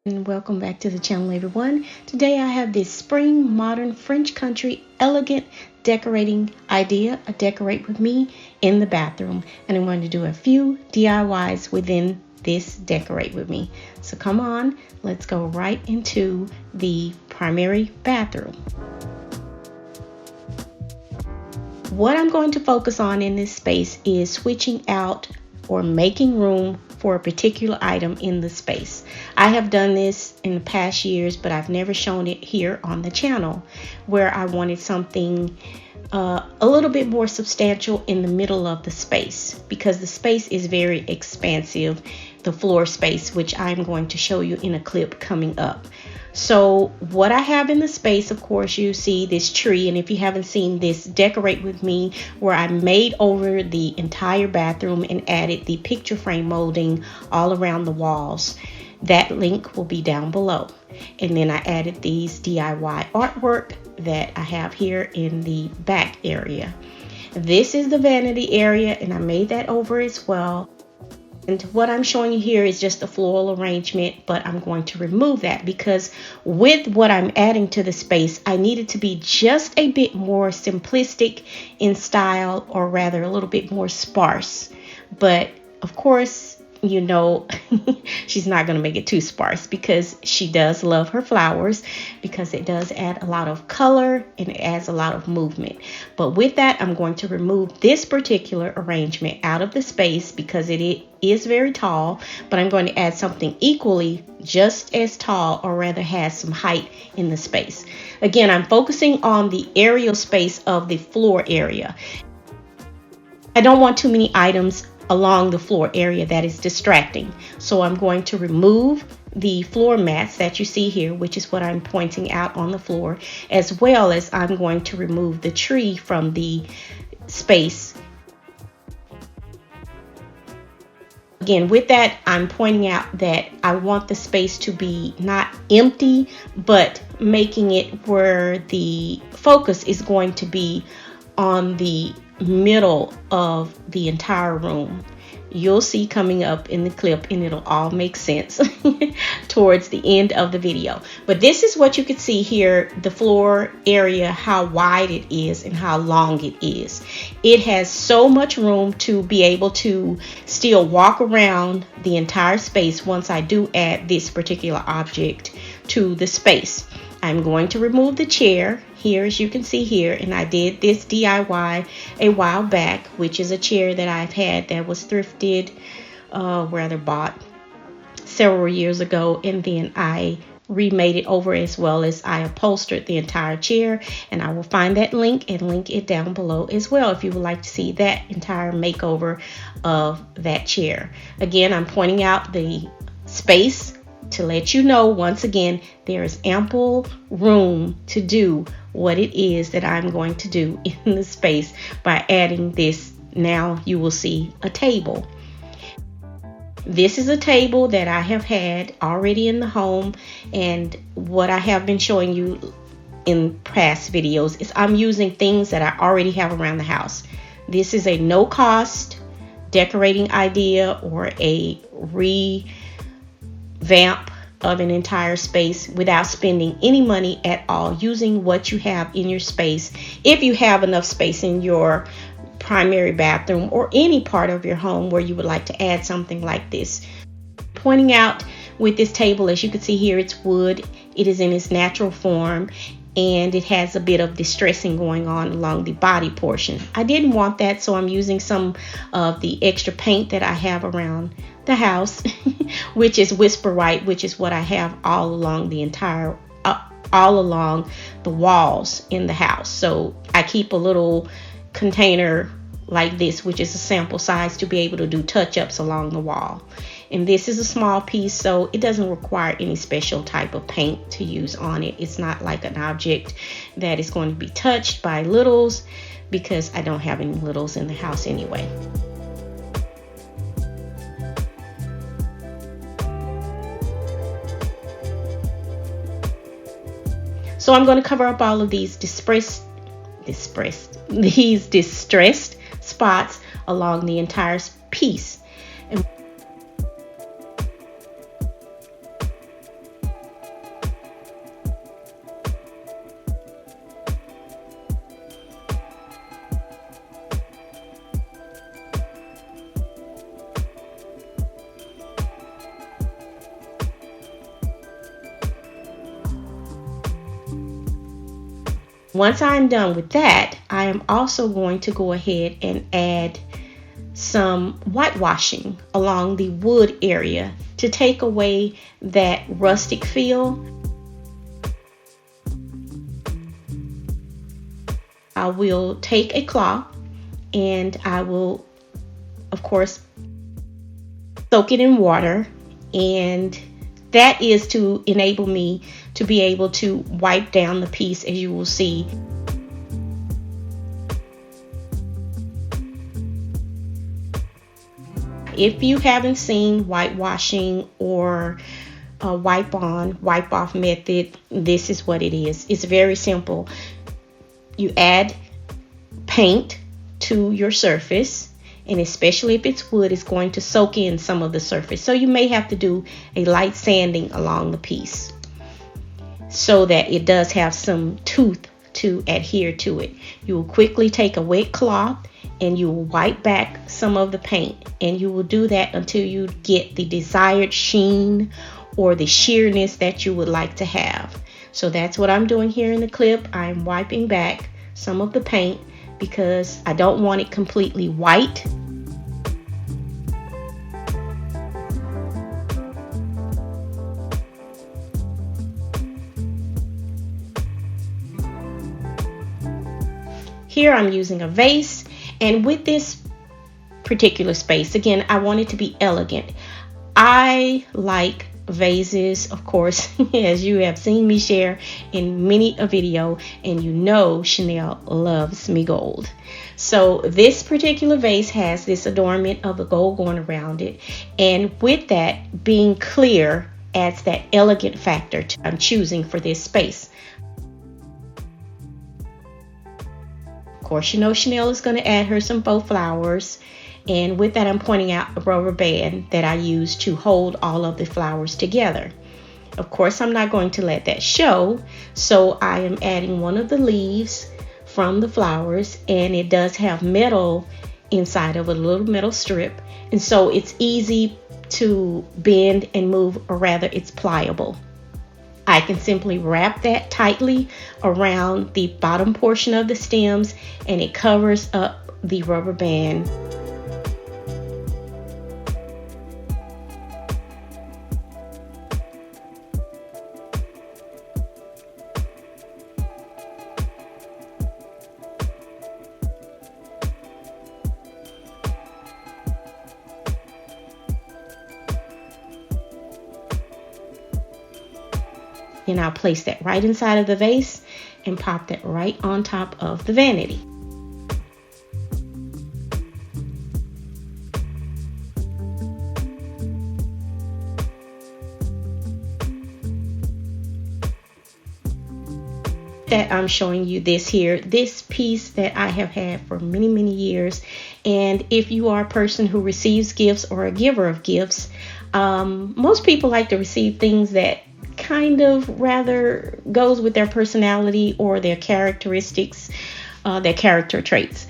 And welcome back to the channel, everyone. Today I have this spring modern French country elegant decorating idea, a decorate with me in the bathroom, and I'm going to do a few DIYs within this decorate with me. So come on, let's go right into the primary bathroom. What I'm going to focus on in this space is switching out or making room for a particular item in the space. I have done this in the past years, but I've never shown it here on the channel, where I wanted something a little bit more substantial in the middle of the space, because the space is very expansive, the floor space, which I'm going to show you in a clip coming up. So what I have in the space, of course, you see this tree, and if you haven't seen this decorate with me, where I made over the entire bathroom and added the picture frame molding all around the walls, that link will be down below. And then I added these DIY artwork that I have here in the back area. This is the vanity area, and I made that over as well. And what I'm showing you here is just a floral arrangement, but I'm going to remove that because with what I'm adding to the space, I need it to be just a bit more simplistic in style, or rather a little bit more sparse. But of course, you know, she's not going to make it too sparse, because she does love her flowers, because it does add a lot of color and it adds a lot of movement. But with that, I'm going to remove this particular arrangement out of the space because it is very tall, but I'm going to add something equally just as tall, or rather has some height in the space. Again, I'm focusing on the aerial space of the floor area. I don't want too many items along the floor area that is distracting. So I'm going to remove the floor mats that you see here, which is what I'm pointing out on the floor, as well as I'm going to remove the tree from the space. Again, with that, I'm pointing out that I want the space to be not empty, but making it where the focus is going to be on the middle of the entire room. You'll see coming up in the clip, and it'll all make sense towards the end of the video. But this is what you can see here, the floor area, how wide it is and how long it is. It has so much room to be able to still walk around the entire space once I do add this particular object to the space. I'm going to remove the chair here, as you can see here, and I did this DIY a while back, which is a chair that I've had that was thrifted, rather bought several years ago, and then I remade it over, as well as I upholstered the entire chair, and I will find that link and link it down below as well if you would like to see that entire makeover of that chair. Again, I'm pointing out the space to let you know, once again, there is ample room to do what it is that I'm going to do in the space by adding this. Now you will see a table. This is a table that I have had already in the home, and what I have been showing you in past videos is I'm using things that I already have around the house. This is a no cost decorating idea, or a revamp of an entire space without spending any money at all, using what you have in your space. If you have enough space in your primary bathroom or any part of your home where you would like to add something like this. Pointing out with this table, as you can see here, it's wood. It is in its natural form, and it has a bit of distressing going on along the body portion. I didn't want that, so I'm using some of the extra paint that I have around the house, which is Whisper White, which is what I have all along the entire, all along the walls in the house. So I keep a little container like this, which is a sample size, to be able to do touch-ups along the wall. And this is a small piece, so it doesn't require any special type of paint to use on it. It's not like an object that is going to be touched by littles, because I don't have any littles in the house anyway. So I'm going to cover up all of these distressed spots along the entire piece. And Once I'm done with that, I am also going to go ahead and add some whitewashing along the wood area to take away that rustic feel. I will take a cloth and I will, of course, soak it in water, and that is to enable me to be able to wipe down the piece, as you will see. If you haven't seen whitewashing or a wipe on, wipe off method, this is what it is. It's very simple. You add paint to your surface, and especially if it's wood, it's going to soak in some of the surface. So you may have to do a light sanding along the piece so that it does have some tooth to adhere to it. You will quickly take a wet cloth and you will wipe back some of the paint, and you will do that until you get the desired sheen or the sheerness that you would like to have. So that's what I'm doing here in the clip. I'm wiping back some of the paint because I don't want it completely white. Here I'm using a vase, and with this particular space, again, I want it to be elegant. I like vases, of course, as you have seen me share in many a video, and you know Chanel loves me gold. So this particular vase has this adornment of the gold going around it, and with that being clear adds that elegant factor I'm choosing for this space. Of course, you know Chanel is going to add her some faux flowers, and with that I'm pointing out a rubber band that I use to hold all of the flowers together. Of course, I'm not going to let that show, so I am adding one of the leaves from the flowers, and it does have metal inside of a little metal strip, and so it's easy to bend and move, or rather it's pliable. I can simply wrap that tightly around the bottom portion of the stems, and it covers up the rubber band. Then I'll place that right inside of the vase and pop that right on top of the vanity. That I'm showing you this here, this piece that I have had for many years, and if you are a person who receives gifts or a giver of gifts, most people like to receive things that kind of rather goes with their personality or their characteristics, their character traits.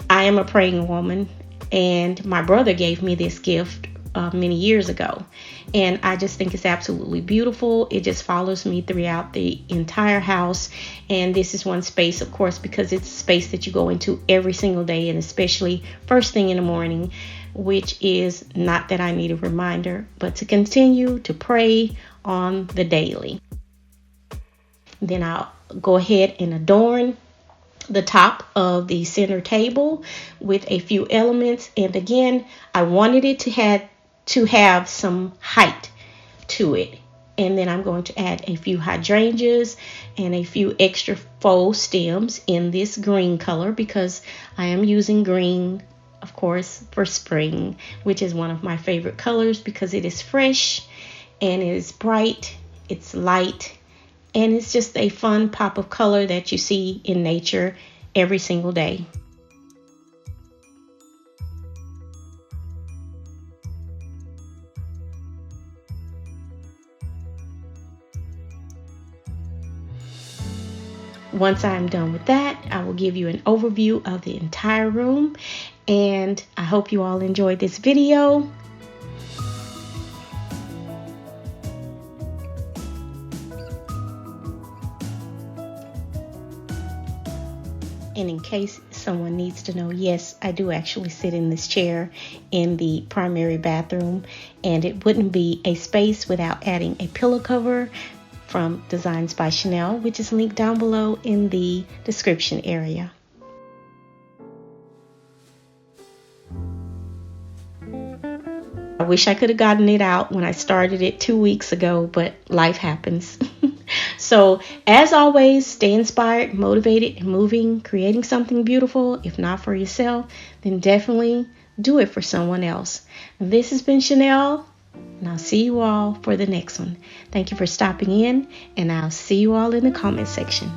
I am a praying woman, and my brother gave me this gift many years ago, and I just think it's absolutely beautiful. It just follows me throughout the entire house, and this is one space, of course, because it's a space that you go into every single day, and especially first thing in the morning, which is not that I need a reminder, but to continue to pray on the daily. Then I'll go ahead and adorn the top of the center table with a few elements, and again, I wanted it to have some height to it. And then I'm going to add a few hydrangeas and a few extra faux stems in this green color, because I am using green, of course, for spring, which is one of my favorite colors because it is fresh and it is bright, it's light, and it's just a fun pop of color that you see in nature every single day. Once I'm done with that, I will give you an overview of the entire room, and I hope you all enjoyed this video. And in case someone needs to know, yes, I do actually sit in this chair in the primary bathroom, and it wouldn't be a space without adding a pillow cover from Designs by Chanel, which is linked down below in the description area. I wish I could have gotten it out when I started it 2 weeks ago, but life happens. So, as always, stay inspired, motivated, and moving, creating something beautiful. If not for yourself, then definitely do it for someone else. This has been Chanel, and I'll see you all for the next one. Thank you for stopping in, and I'll see you all in the comment section.